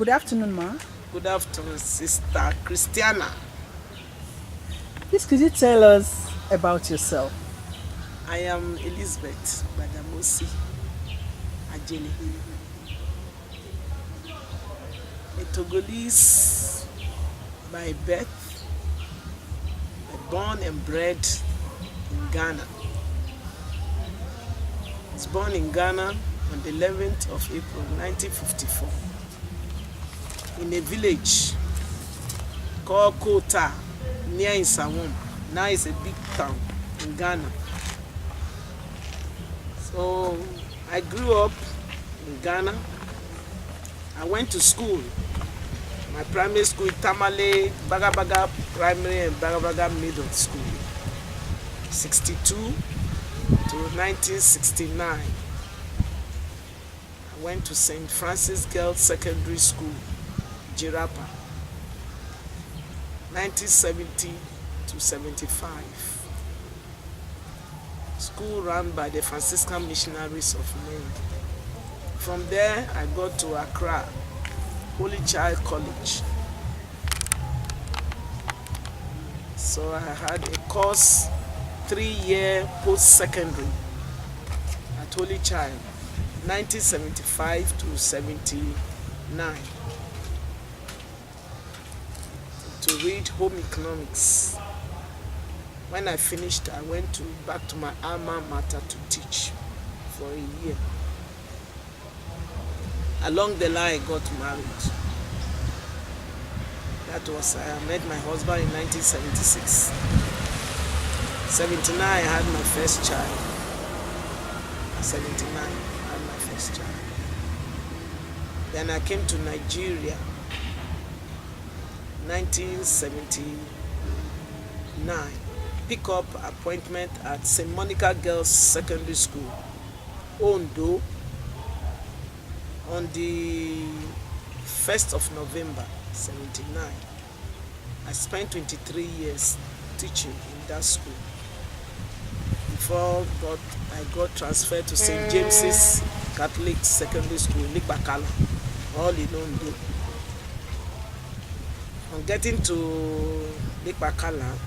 Good afternoon, ma. Good afternoon, Sister Christiana. Please, could you tell us about yourself? I am Elizabeth Badamosi Ajele, a Togolese by birth, born and bred in Ghana. I was born in Ghana on the 11th of April 1954 in a village called Kota near Isawon. Now it's a big town in Ghana. So I grew up in Ghana. I went to school. My primary school, Tamale, Bagabaga Primary and Bagabaga Middle School, 62 to 1969. I went to St. Francis Girls Secondary School, Jirapa, 1970 to 75. School run by the Franciscan Missionaries of Maine. From there, I got to Accra, Holy Child College. So I had a course, 3-year post-secondary at Holy Child, 1975 to 79, to read home economics. When I finished, I went back to my alma mater to teach for a year. Along the line, I got married. I met my husband in 1976. 79, I had my first child. 79, I had my first child. Then I came to Nigeria, 1979. Pick up appointment at St. Monica Girls Secondary School, Ondo, on the 1st of November, 79. I spent 23 years teaching in that school before I got transferred to St. James's Catholic Secondary School, Nikbakala, all in Ondo. On getting to Nikbakala,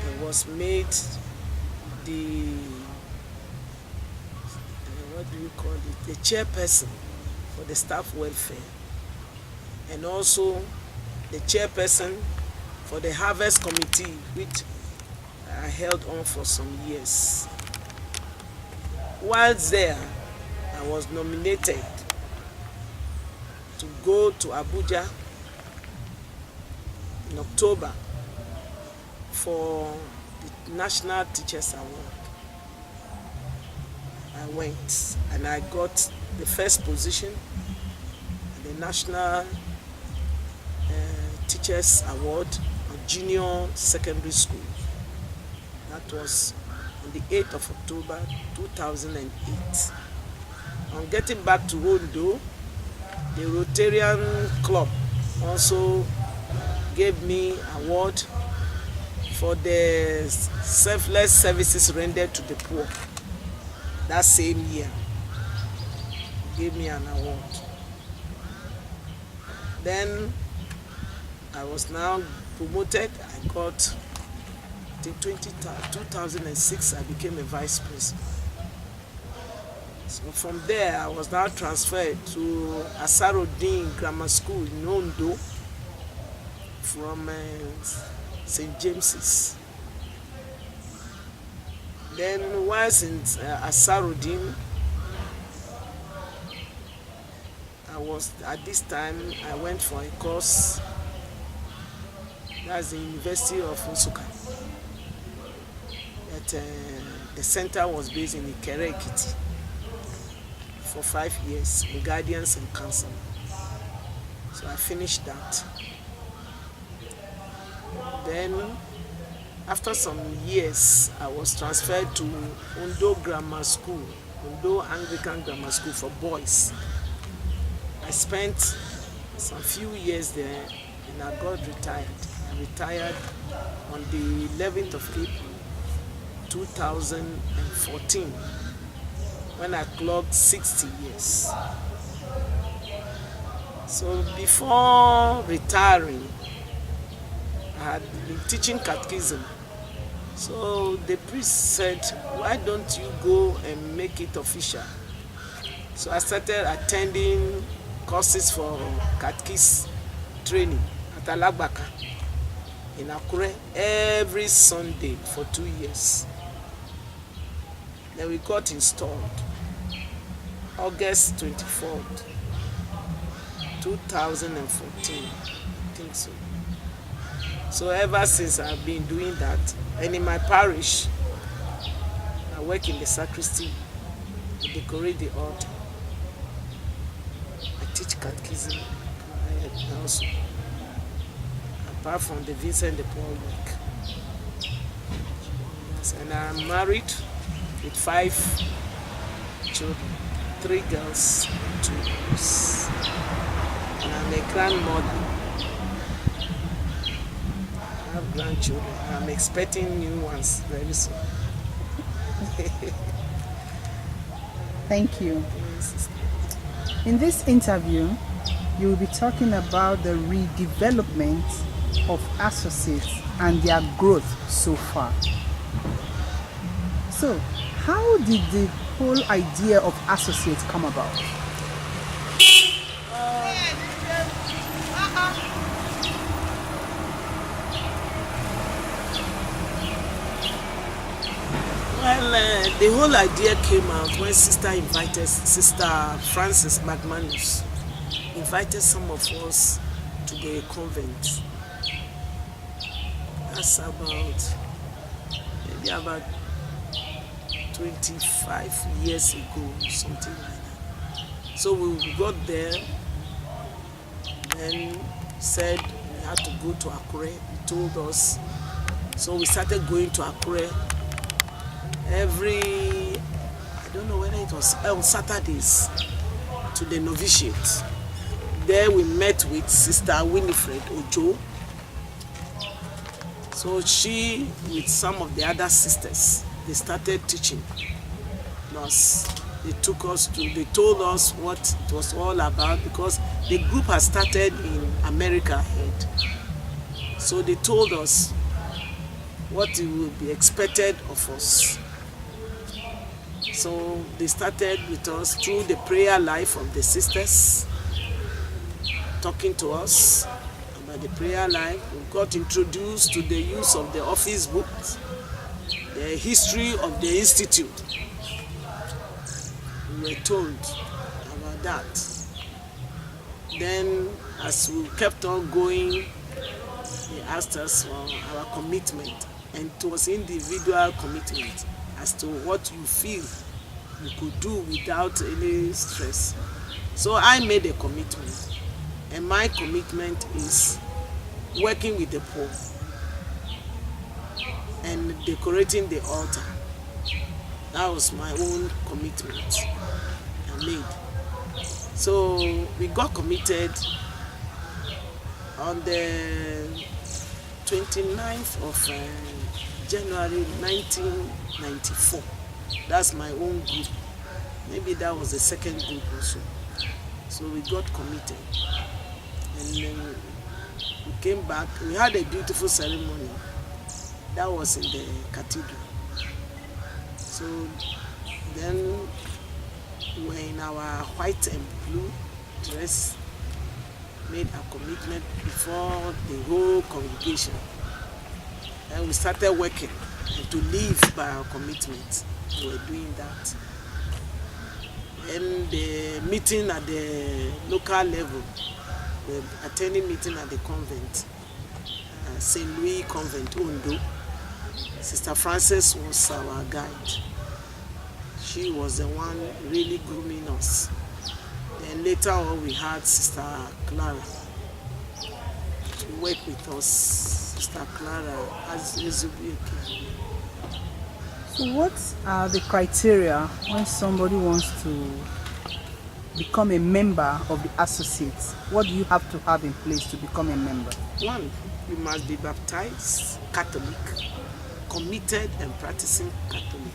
I was made the the chairperson for the staff welfare, and also the chairperson for the harvest committee, which I held on for some years. Whilst there, I was nominated to go to Abuja in October for the National Teachers Award. I went and I got the first position at the National Teachers Award of Junior Secondary School. That was on the 8th of October 2008. On getting back to Ondo, the Rotarian Club also gave me award for the selfless services rendered to the poor. That same year, gave me an award. Then I was now promoted. I got, in 2006, I became a vice president. So from there, I was now transferred to Asaruddin Grammar School in Ondo from St. James's. Then whilst in Asaruddin, at this time, I went for a course. That's the University of Nsukka. The center was based in Ikere Ekiti for 5 years in guidance and counseling. So I finished that. Then, after some years, I was transferred to Ondo Grammar School, Ondo Anglican Grammar School for boys. I spent some few years there and I got retired. I retired on the 11th of April 2014 when I clocked 60 years. So before retiring, I had been teaching catechism. So the priest said, why don't you go and make it official? So I started attending courses for catechist training at Alagbaka in Akure every Sunday for 2 years. Then we got installed August 24th, 2014, I think so. So ever since I've been doing that, and in my parish, I work in the sacristy, I decorate the altar, I teach catechism, I also, apart from the Vincent de Paul work. Yes, and I'm married with 5 children, 3 girls, 2 boys. And I'm a grandmother. I have grandchildren. I'm expecting new ones very soon. Thank you. In this interview, you will be talking about the redevelopment of associates and their growth so far. So, how did the whole idea of associates come about? Well, the whole idea came out when Sister Frances McManus invited some of us to the convent. That's maybe about 25 years ago, something like that. So we got there, then said we had to go to Akure. He told us. So we started going to Akure I don't know whether it was on Saturdays, to the novitiate. There we met with Sister Winifred Ojo. So she, with some of the other sisters, they started teaching us. They told us what it was all about, because the group had started in America ahead. So they told us what would be expected of us. So they started with us through the prayer life of the sisters, talking to us about the prayer life. We got introduced to the use of the office books, the history of the institute. We were told about that. Then, as we kept on going, they asked us for our commitment, and it was individual commitment as to what you feel you could do without any stress. So I made a commitment, and my commitment is working with the poor and decorating the altar. That was my own commitment I made. So we got committed on the 29th of January 1994. That's my own group. Maybe that was the second group also. So we got committed. And then we came back. We had a beautiful ceremony. That was in the cathedral. So then we were in our white and blue dress, made a commitment before the whole congregation. And we started working to live by our commitment. We were doing that. And the meeting at the local level, we were attending meeting at the convent, St. Louis Convent, Ondo. Sister Frances was our guide. She was the one really grooming us. Then later on we had Sister Clara to work with us. Sister Clara as Ezubuike. So what are the criteria when somebody wants to become a member of the associates? What do you have to have in place to become a member? 1, you must be baptized Catholic, committed and practicing Catholic.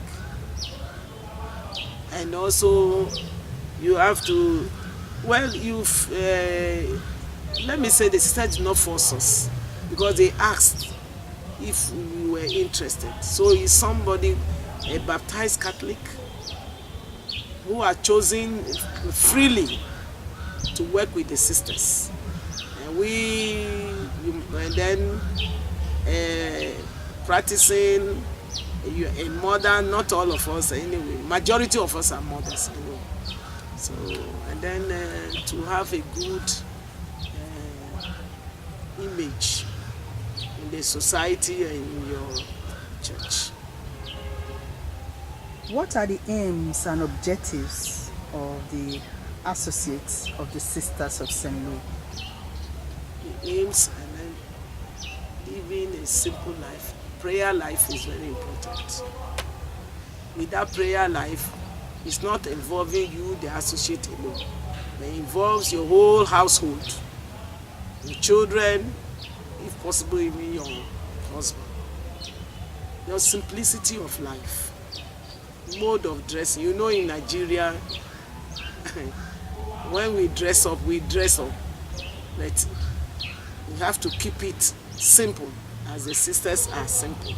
And also you have to, well, let me say the sisters did not force us because they asked if we were interested. So is somebody a baptized Catholic who are chosen freely to work with the sisters. And then practicing a mother, not all of us anyway, majority of us are mothers anyway. So, and then to have a good image in the society and in your church. What are the aims and objectives of the associates of the Sisters of St. Louis? The aims and then living a simple life. Prayer life is very important. Without prayer life, it's not involving you, the associate alone. It involves your whole household, your children, if possible even your husband. Your simplicity of life. Mode of dressing. You know, in Nigeria, when we dress up, but we have to keep it simple, as the sisters are simple.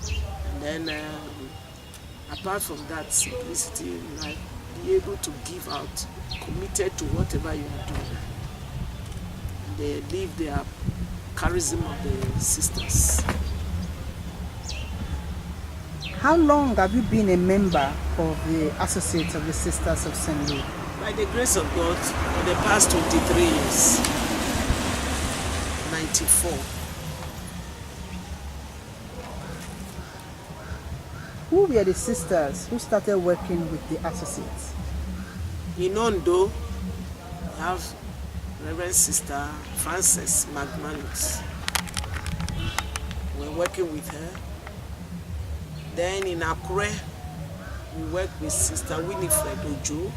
And then, apart from that simplicity in life, be able to give out, committed to whatever you are doing. And they live their charism of the sisters. How long have you been a member of the Associates of the Sisters of St. Louis? By the grace of God, for the past 23 years, 94. Who were the sisters who started working with the Associates? In Ondo, we have Reverend Sister Frances McManus. We're working with her. Then in Akure, we work with Sister Winifred Ojo.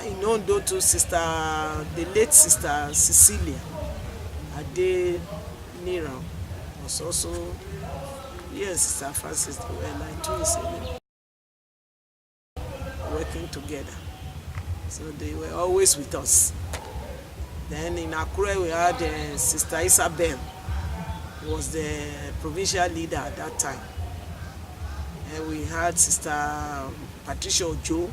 In Ondo too, the late Sister Cecilia Ade Nira was also, yes, Sister Francis, they were like twins working together. So they were always with us. Then in Akure, we had Sister Isabel, who was the provincial leader at that time. And we had Sister Patricia Ojo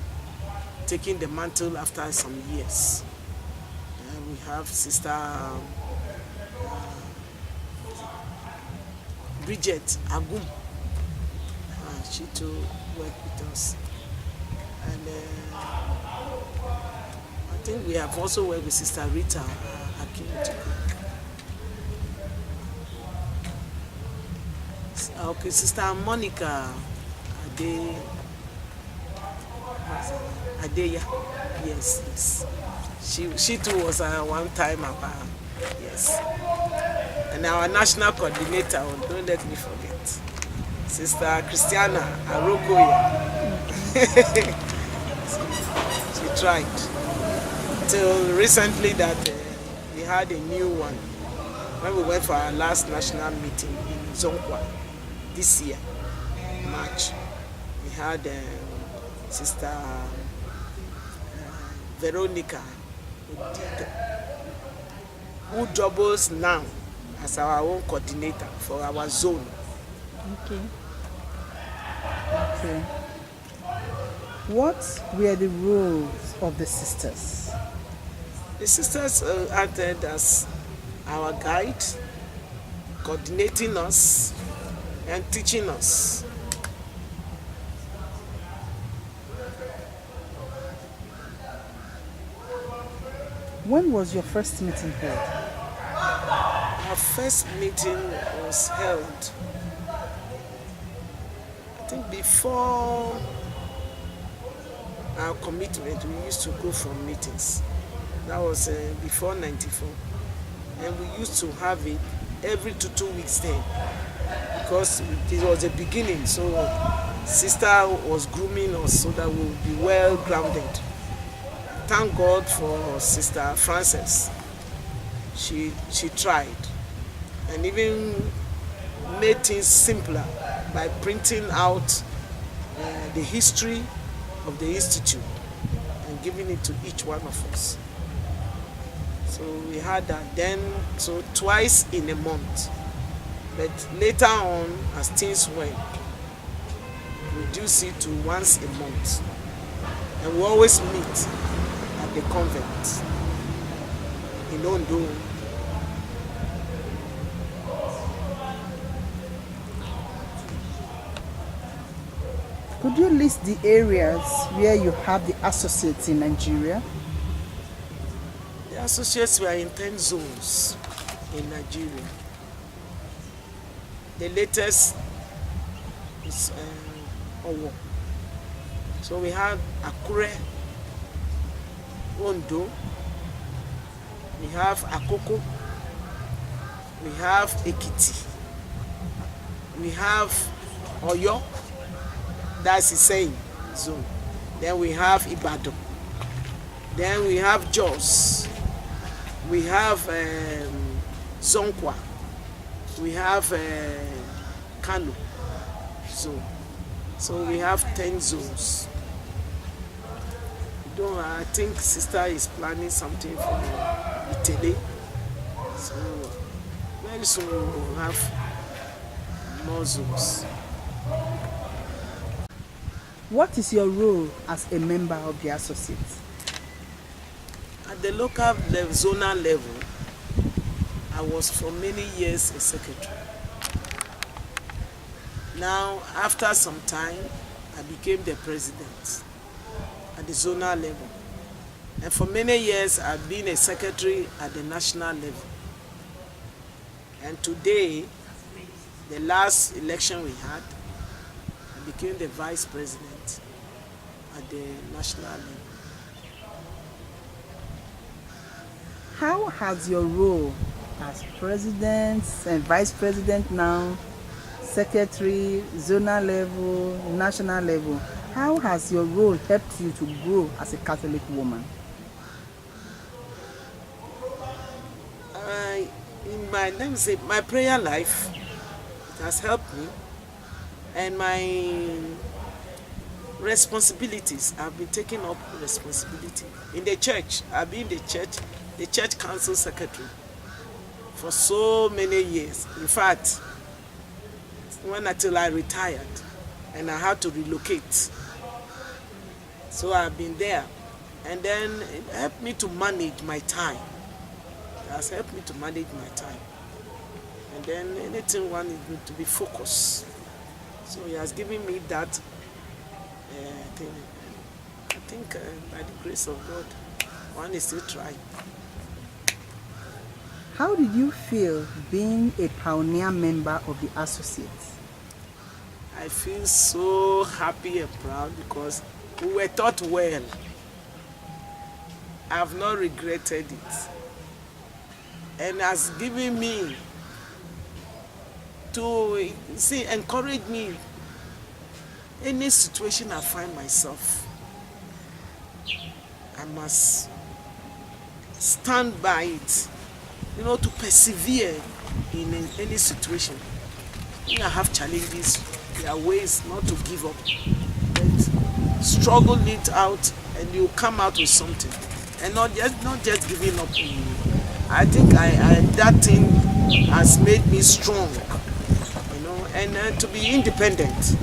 taking the mantle after some years. And we have Sister Bridget Agum. She too worked with us. And I think we have also worked with Sister Rita Akintuku. Okay, Sister Monica Adeya. Yes. She too was one time yes. And our national coordinator, don't let me forget, Sister Christiana Arokoya. She tried. Till recently that we had a new one. When we went for our last national meeting in Zonkwa this year, March, we had Sister Veronica who doubles now as our own coordinator for our zone. Okay. What were the roles of the sisters? The sisters acted as our guide, coordinating us and teaching us. When was your first meeting held? Our first meeting was held, I think before our commitment, we used to go for meetings. That was before 94. And we used to have it every 2 weeks then, because it was the beginning. So sister was grooming us so that we would be well grounded. Thank God for Sister Frances. She tried and even made things simpler by printing out the history of the institute and giving it to each one of us. So we had that then, so twice in a month. But later on, as things went, reduce it to once a month. And we always meet at the convent in Ondo. Could you list the areas where you have the associates in Nigeria? The associates were in 10 zones in Nigeria. The latest is Owo. So we have Akure, Ondo, we have Akoko, we have Ekiti, we have Oyo, that's the same zone. Then we have Ibadan. Then we have Jos. We have Zonkwa. We have Kano zone. So we have 10 zones. I think sister is planning something for Italy. So very soon we will have more zones. What is your role as a member of the associates? At the local level, zonal level, I was for many years a secretary. Now, after some time, I became the president at the zonal level. And for many years, I've been a secretary at the national level. And today, the last election we had, I became the vice president at the national level. How has your role as president and vice president now, secretary, zonal level, national level, how has your role helped you to grow as a Catholic woman? My prayer life, it has helped me, and my responsibilities, I've been taking up responsibility in the church. I've been the church council secretary for so many years. In fact, until I retired and I had to relocate. So I've been there, and then it helped me to manage my time. It has helped me to manage my time. And then anything one is to be focused. So he has given me that thing. I think by the grace of God, one is still trying. How did you feel being a pioneer member of the associates? I feel so happy and proud because we were taught well. I have not regretted it. And has given me to encourage me any situation I find myself. I must stand by it, to persevere in any situation. When I have challenges, there are ways not to give up, but struggle it out, and you come out with something, and not just giving up. I think that thing has made me strong, and to be independent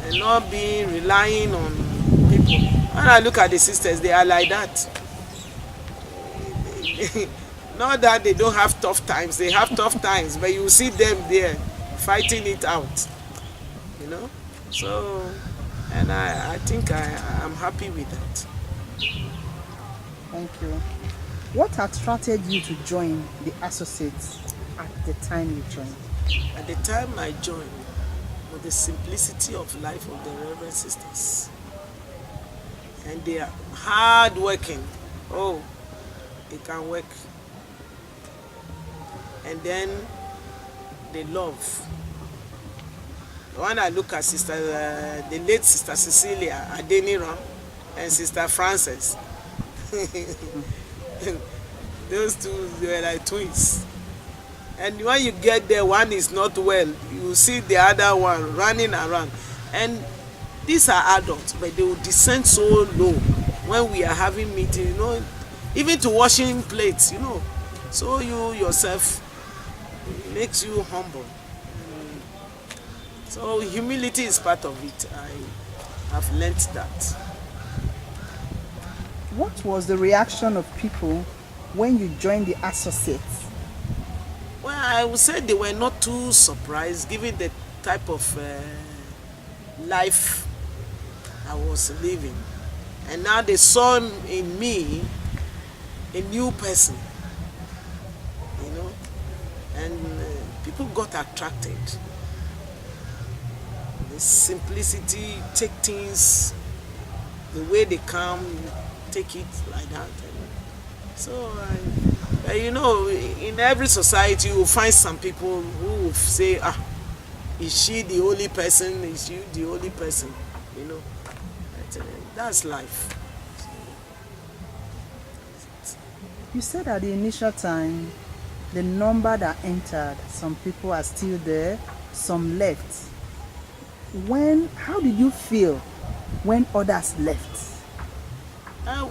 and not be relying on people. When I look at the sisters, they are like that. Not that they don't have tough times, they have tough times, but you see them there fighting it out, So, and I think I'm happy with that. Thank you. What attracted you to join the associates at the time you joined? At the time I joined, was the simplicity of life of the Reverend Sisters. And they are hard working. Oh, they can work. And then the love. When I look at the late Sister Cecilia Adeniran and Sister Frances, those two, they were like twins. And when you get there, one is not well, you see the other one running around. And these are adults, but they will descend so low when we are having meetings. even to washing plates, you know. So you yourself makes you humble. So humility is part of it. I have learnt that. What was the reaction of people when you joined the associates? Well, I would say they were not too surprised given the type of life I was living. And now they saw in me a new person, you know, and people got attracted. The simplicity, take things the way they come, take it like that. And so, you know, in every society you will find some people who will say, is she the only person? Is you the only person? You know, that's life. You said at the initial time, the number that entered, some people are still there, some left. How did you feel when others left?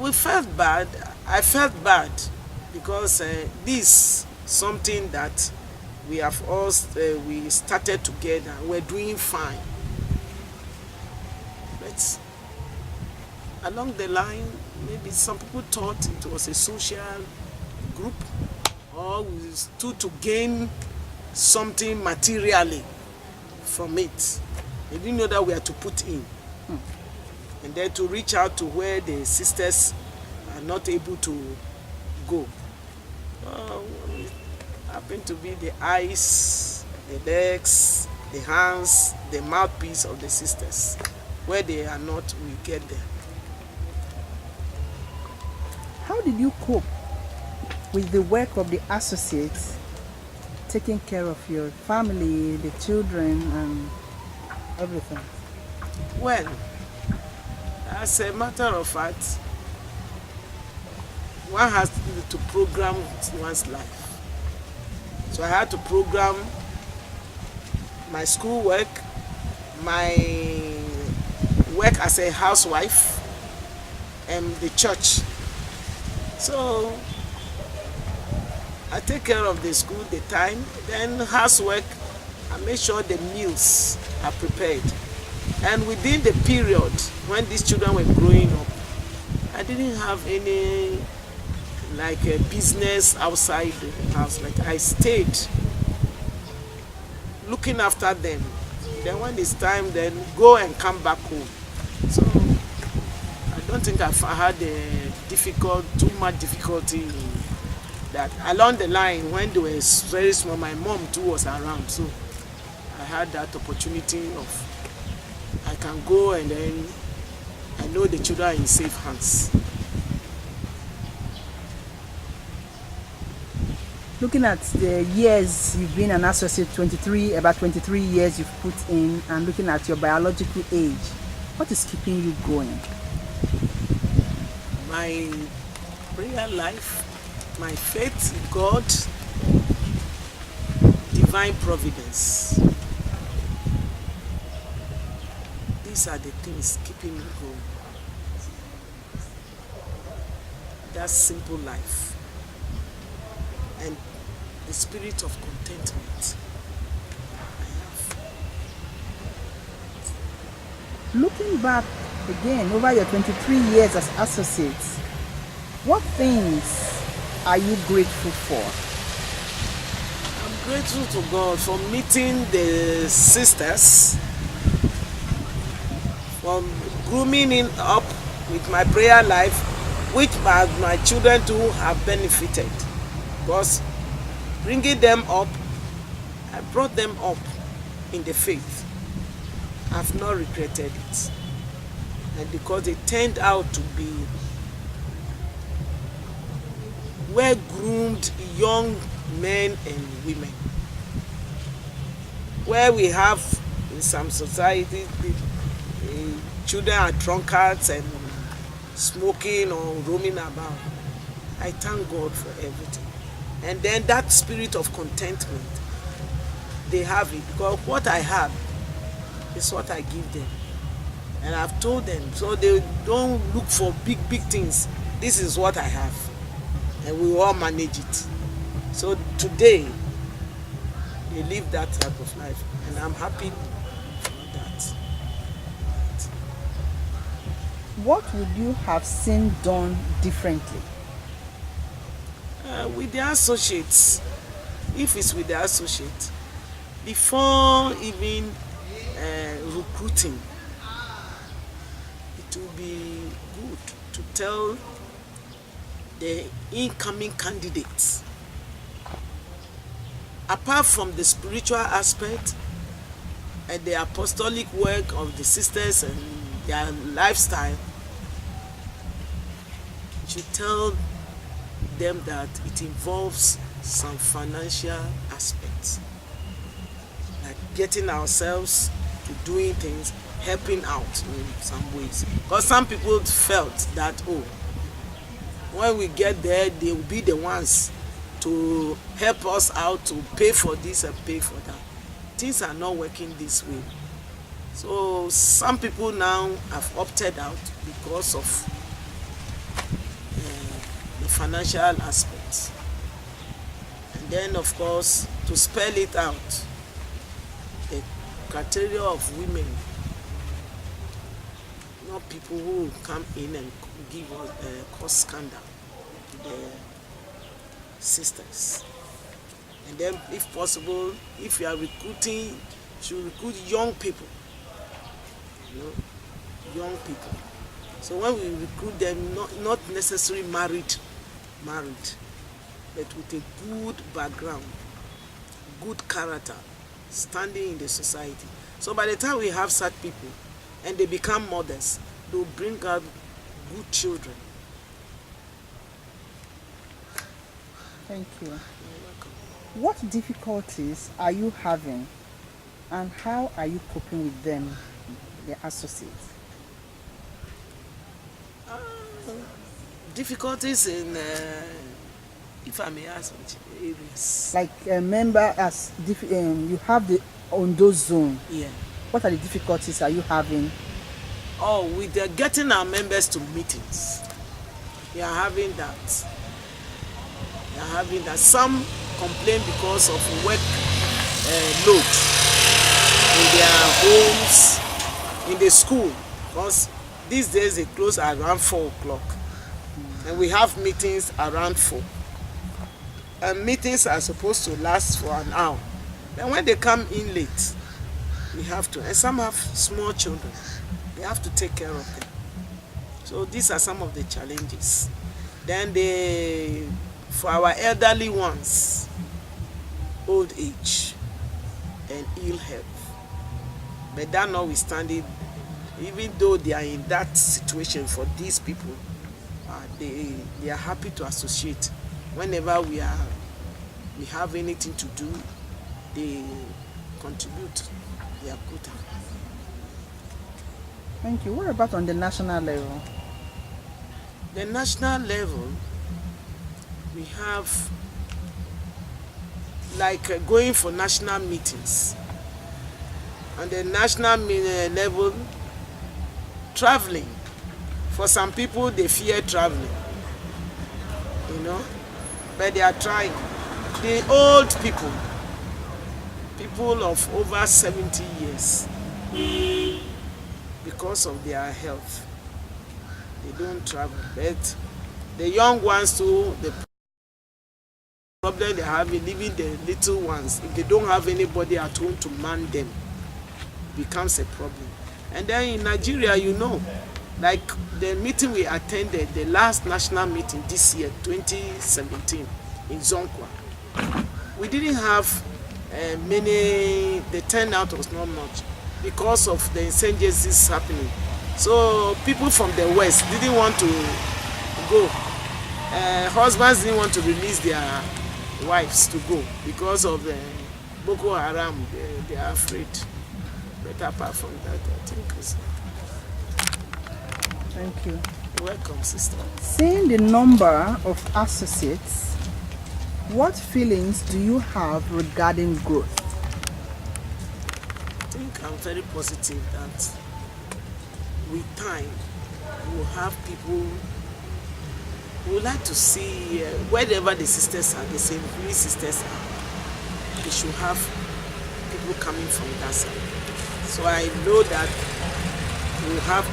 We felt bad. I felt bad because this something that we have all we started together. We're doing fine, but along the line, maybe some people thought it was a social group, or we stood to gain something materially from it. They didn't know that we had to put in. And then to reach out to where the sisters are not able to go. It happened to be the eyes, the legs, the hands, the mouthpiece of the sisters. Where they are not, we get there. How did you cope with the work of the associates, taking care of your family, the children, and everything? Well, as a matter of fact, one has to program one's life. So I had to program my school work, my work as a housewife, and the church. So I take care of the school, the time, then housework. I make sure the meals are prepared. And within the period when these children were growing up, I didn't have any a business outside the house. Like I stayed looking after them. Then when it's time, then go and come back home. So I don't think I've had too much difficulty in that. Along the line, when they were very small, my mom too was around, so I had that opportunity of I can go, and then I know the children are in safe hands. Looking at the years you've been an associate, about 23 years you've put in, and looking at your biological age, what is keeping you going? My prayer life, my faith in God, divine providence. These are the things keeping me going. That simple life and the spirit of contentment I have. Looking back again over your 23 years as associates, what things are you grateful for? I'm grateful to God for meeting the sisters, from grooming in up with my prayer life, which my children too have benefited. Because bringing them up, I brought them up in the faith. I've not regretted it. And because they turned out to be well-groomed young men and women. Where we have in some societies, children are drunkards and smoking or roaming about. I thank God for everything. And then that spirit of contentment, they have it. Because what I have is what I give them. And I've told them, so they don't look for big things. This is what I have. and we all manage it. So today, they live that type of life, and I'm happy for that. What would you have seen done differently? With the associates, if it's with the associates, before even recruiting, it will be good to tell the incoming candidates, apart from the spiritual aspect and the apostolic work of the sisters and their lifestyle, you should tell them that it involves some financial aspects, like getting ourselves to doing things, helping out in some ways. Because some people felt that, oh, when we get there, they will be the ones to help us out, to pay for this and pay for that. Things are not working this way. So some people now have opted out because of the financial aspects. And then, of course, to spell it out, the criteria of women, not people who come in and give us cause scandal to their sisters. And then, if possible, if you are recruiting, you should recruit young people. Young people. So when we recruit them, not necessarily married, but with a good background, good character, standing in the society. So by the time we have such people and they become mothers, they'll bring out good children. Thank you. You're welcome. What difficulties are you having, and how are you coping with them, the associates? Difficulties in, if I may ask, which areas? Like a member as you have the Ondo zone. Yeah. What are the difficulties are you having? Oh, with getting our members to meetings. We are having that. We are having that. Some complain because of work load in their homes, in the school. Because these days they close around 4 o'clock. And we have meetings around 4. And meetings are supposed to last for an hour. Then when they come in late, we have to. And some have small children. We have to take care of them. So these are some of the challenges. Then for our elderly ones, old age and ill health. But that notwithstanding, even though they are in that situation for these people, they are happy to associate. Whenever we have anything to do, they contribute their quota. Thank you. What about on the national level? The national level, we have like going for national meetings. On the national level, traveling. For some people, they fear traveling, but they are trying. The old people of over 70 years, because of their health, they don't travel. But the young ones too, the problem they have in leaving the little ones, if they don't have anybody at home to man them, becomes a problem. And then in Nigeria, like the meeting we attended, the last national meeting this year, 2017, in Zonkwa, we didn't have the turnout was not much because of the insurgencies happening. So people from the west didn't want to go. Husbands didn't want to release their wives to go because of Boko Haram. They are afraid. But apart from that, I think it's... Thank you. You're welcome, sister. Seeing the number of associates, what feelings do you have regarding growth? I think I'm very positive that with time, we'll have people We would like to see wherever the sisters are, the St. Louis sisters are, they should have people coming from that side. So I know that we will have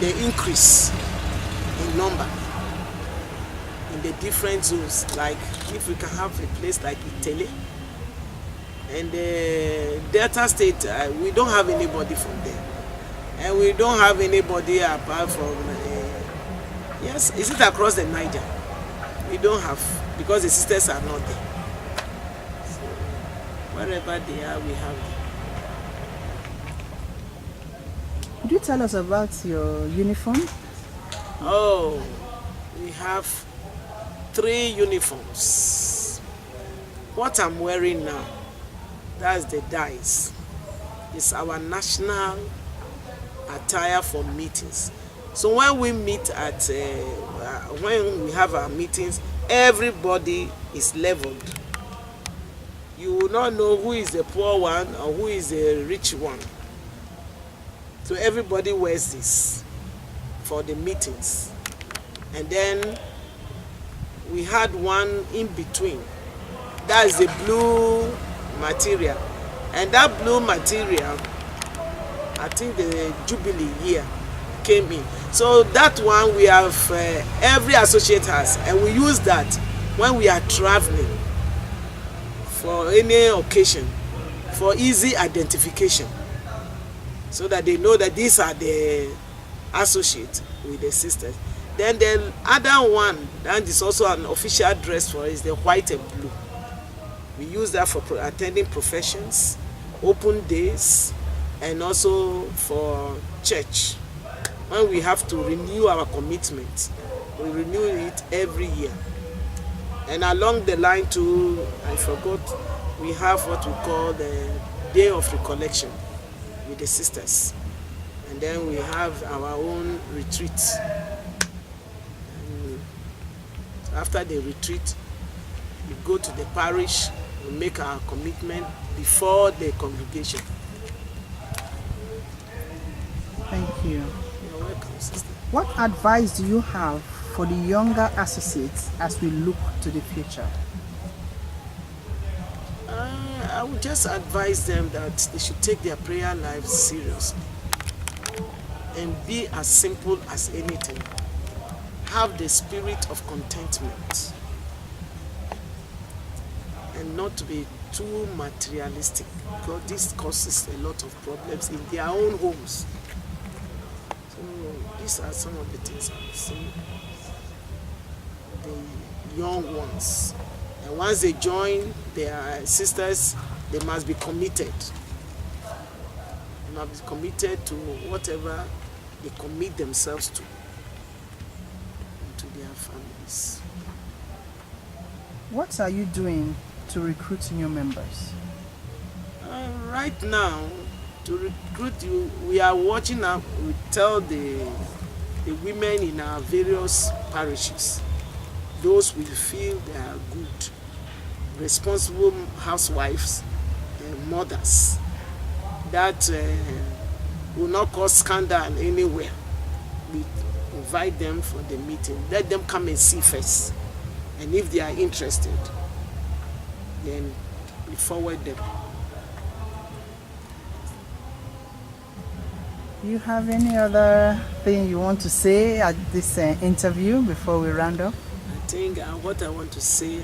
the increase in number in the different zones. Like if we can have a place like Itele and Delta State, we don't have anybody from there, and we don't have anybody apart from yes, is it across the Niger? We don't have, because the sisters are not there. So wherever they are, we have them. Could you tell us about your uniform? Oh, we have 3 uniforms. What I'm wearing now, that's the dice. It's our national attire for meetings. So when we meet at, when we have our meetings, everybody is leveled. You will not know who is the poor one or who is the rich one. So everybody wears this for the meetings. And then we had one in between. That's the blue material. And that blue material, I think the Jubilee year came in. So that one we have, every associate has, and we use that when we are traveling for any occasion, for easy identification, so that they know that these are the associates with the sisters. Then the other one, that is also an official dress for, is the white and blue. We use that for attending professions, open days, and also for church. When we have to renew our commitment, we renew it every year. And along the line too, I forgot, we have what we call the Day of Recollection with the sisters. And then we have our own retreat. And after the retreat, we go to the parish, we make our commitment before the congregation. Thank you. You're welcome, sister. What advice do you have for the younger associates as we look to the future? I would just advise them that they should take their prayer life seriously and be as simple as anything. Have the spirit of contentment and not to be too materialistic, because this causes a lot of problems in their own homes. So these are some of the things I've seen the young ones. And once they join their sisters, they must be committed. They must be committed to whatever they commit themselves to, and to their families. What are you doing to recruit new members? Right now, to recruit you, we are watching up. We tell the women in our various parishes, those we feel they are good, responsible housewives and mothers that will not cause scandal anywhere. We invite them for the meeting. Let them come and see first. And if they are interested, then we forward them. Do you have any other thing you want to say at this interview before we round up? I think what I want to say,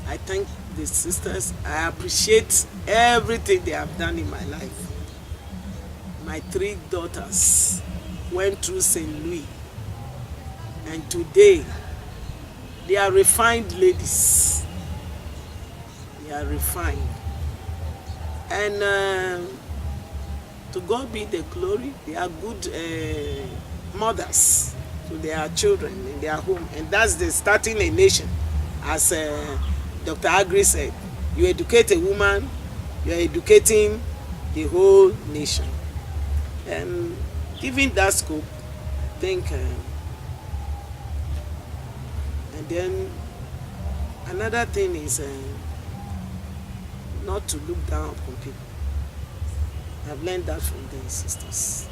I thank the sisters. I appreciate everything they have done in my life. My 3 daughters went through St. Louis, and today they are refined ladies. They are refined. And to God be the glory, they are good mothers to their children in their home. And that's the starting a nation. As Dr. Agri said, you educate a woman, you are educating the whole nation. And given that scope, I think, and then another thing is not to look down upon people. I've learned that from the sisters.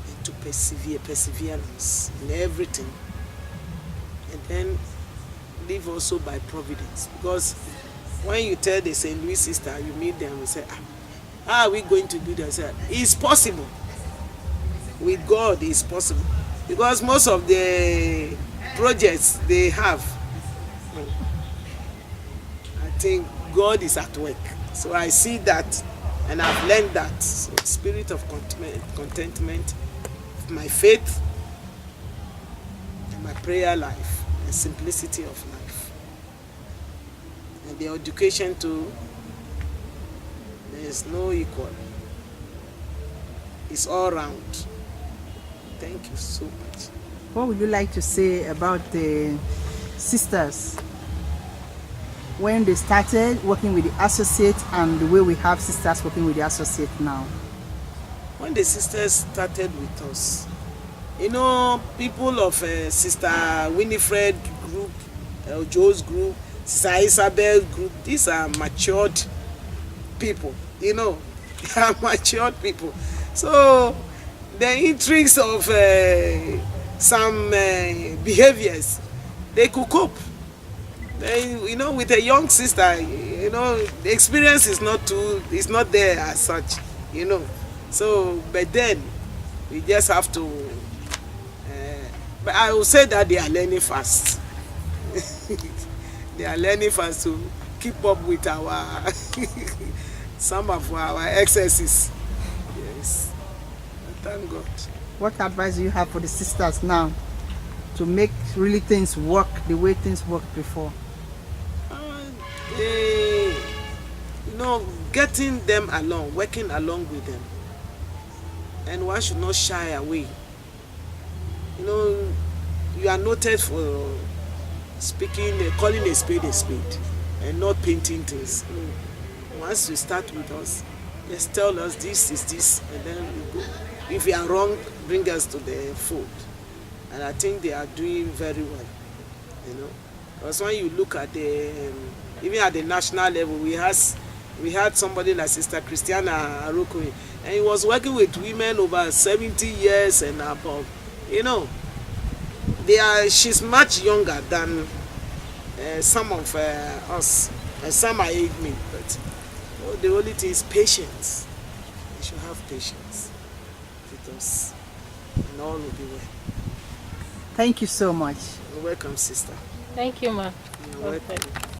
And to persevere, perseverance in everything. and then live also by providence. Because when you tell the St. Louis sister, you meet them and say, how are we going to do that? Say, it's possible. With God, it's possible. Because most of the projects they have, I think God is at work. So I see that, and I've learned that. So spirit of contentment, my faith, and my prayer life, and simplicity of life. And the education too, there is no equal. It's all round. Thank you so much. What would you like to say about the sisters when they started working with the associate and the way we have sisters working with the associate now? When the sisters started with us, you know, people of Sister Winifred group, Joe's group, Sister Isabel group, these are matured people, you know, they are matured people. So the intrigues of some behaviors, they could cope. They, you know, with a young sister, you know, the experience is not there as such, you know. So, but then we just have to. But I will say that they are learning fast. They are learning fast to keep up with our some of our excesses. Yes, thank God. What advice do you have for the sisters now to make really things work the way things worked before? You know, getting them along, working along with them, and one should not shy away. You know, you are noted for speaking, calling a spade, and not painting things. Once you start with us, just tell us this is this, and then we go. If you are wrong, bring us to the fold. And I think they are doing very well, you know. Because when you look at the, even at the national level, we had somebody like Sister Christiana Arokoye, and he was working with women over 70 years and above. You know, she's much younger than some of us, and some are age me. But the only thing is patience. You should have patience with us, and all will be well. Thank you so much. You're welcome, sister. Thank you, ma. You're welcome.